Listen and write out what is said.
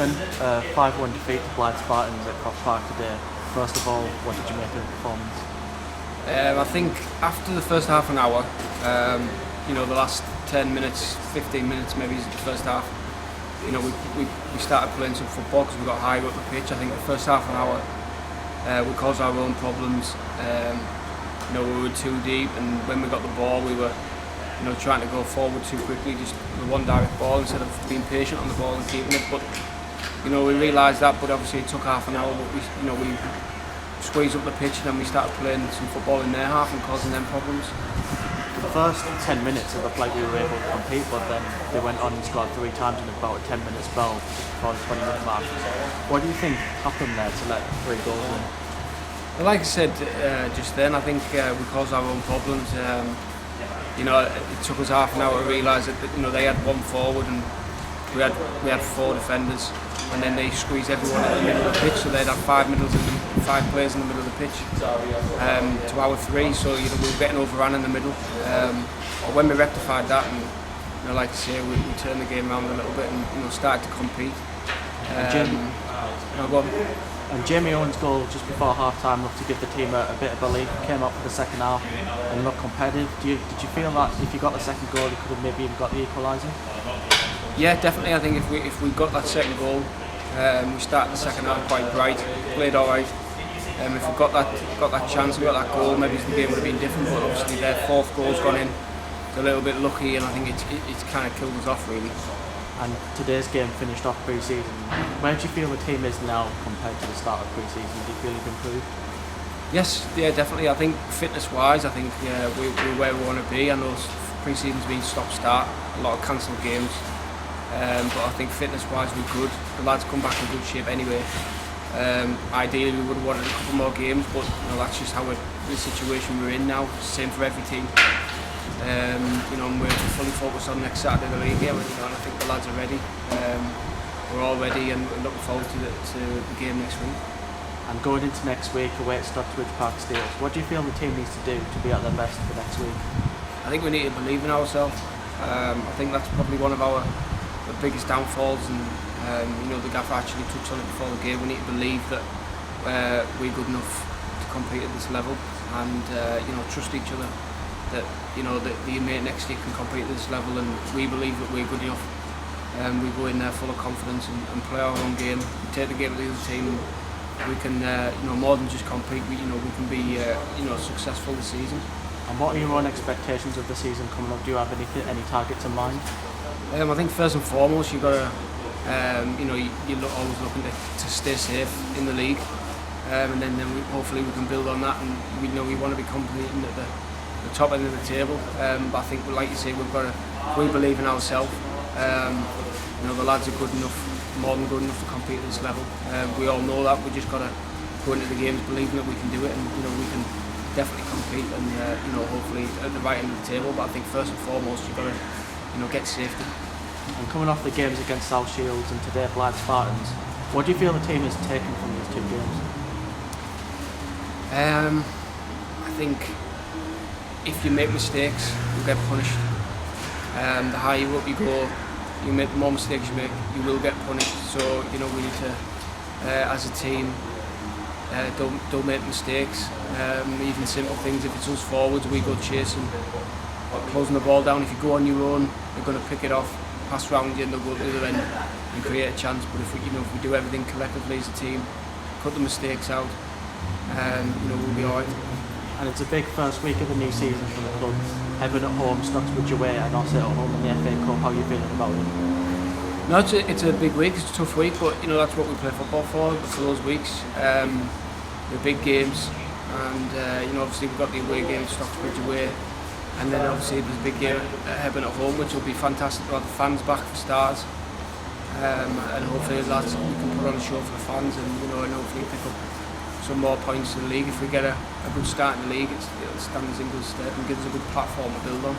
Stephen, 5-1 defeat to Blyth Spartans at Cross Park today. First of all, what did you make of the performance? I think after the first half an hour, the last 10 minutes, 15 minutes maybe is the first half, we started playing some football because we got higher up the pitch. I think the first half an hour we caused our own problems. We were too deep, and when we got the ball we were trying to go forward too quickly, just with one direct ball instead of being patient on the ball and keeping it. But we realised that, but obviously it took half an hour. But we squeezed up the pitch, and then we started playing some football in their half and causing them problems. The first 10 minutes it looked like we were able to compete, but then they went on and scored 3 times in about a 10-minute spell just before the 20-minute mark. What do you think happened there to let 3 goals in? Well, like I said just then, I think we caused our own problems. It took us half an hour to realise that they had one forward and we had 4 defenders, and then they squeezed everyone in the middle of the pitch, so they'd have 5 players in the middle of the pitch to our 3. So we were getting overrun in the middle. But when we rectified that, and like I say, we turned the game around a little bit and started to compete. And Jamie Owen's goal just before half-time looked to give the team a bit of belief. Came up for the second half and looked competitive. Did you feel that if you got the second goal, you could have maybe even got the equaliser? Yeah, definitely. I think if we got that second goal, we started the second half quite bright, played all right. If we got that chance, we got that goal, maybe the game would have been different. But obviously their 4th goal's gone in. It's a little bit lucky, and I think it's kind of killed us off really. And today's game finished off pre-season. Where do you feel the team is now compared to the start of pre-season? Do you feel you've improved? Yes, yeah, definitely. I think fitness-wise, I think we're where we want to be. I know pre-season's been stop-start, a lot of cancelled games, but I think fitness-wise we're good. The lads come back in good shape anyway. Ideally, we would have wanted a couple more games, but that's just how the situation we're in now. Same for every team. And we're fully focused on next Saturday the league game, and I think the lads are ready. We're all ready, and we're looking forward to the game next week. And going into next week away at Stockbridge Park Steels, what do you feel the team needs to do to be at their best for next week? I think we need to believe in ourselves. I think that's probably one of the biggest downfalls, and the gaffer actually touched on it before the game. We need to believe that we're good enough to compete at this level, and trust each other. That the mate next year can compete at this level, and we believe that we're good enough. We go in there full of confidence and play our own game, take the game to the other team. We can more than just compete. We can be successful this season. And what are your own expectations of the season coming up? Do you have any targets in mind? I think first and foremost you've got to you're always looking to stay safe in the league, and then hopefully we can build on that, and we want to be competing at the top end of the table. But I think, like you say, we believe in ourselves. The lads are good enough, more than good enough to compete at this level. We all know that. We just got to go into the games believing that we can do it, and we can definitely compete, and hopefully at the right end of the table. But I think first and foremost you've got to get safety. And coming off the games against South Shields and today Blyth Spartans, what do you feel the team has taken from these 2 games? I think if you make mistakes, you'll get punished. The higher up you go, you make the more mistakes you make, you will get punished. So we need to, as a team, don't make mistakes. Even simple things. If it's us forwards, we go chasing, closing the ball down. If you go on your own, they're going to pick it off, pass round you, and they'll go to the other end and create a chance. But if we do everything collectively as a team, cut the mistakes out, we'll be alright. And it's a big first week of the new season for the club. Hebburn at home, Stockbridge away, and also at home in the FA Cup. How are you feeling about it? No, it's a big week. It's a tough week, but that's what we play football for those weeks. The big games, and obviously we've got the away game, Stockbridge away, and then obviously there's a big game at Hebburn at home, which will be fantastic to have the fans back for starters, and hopefully lads we can put on a show for the fans, and and hopefully pick up some more points in the league. If we get a good start in the league, it'll stand us in good stead and give us a good platform to build on.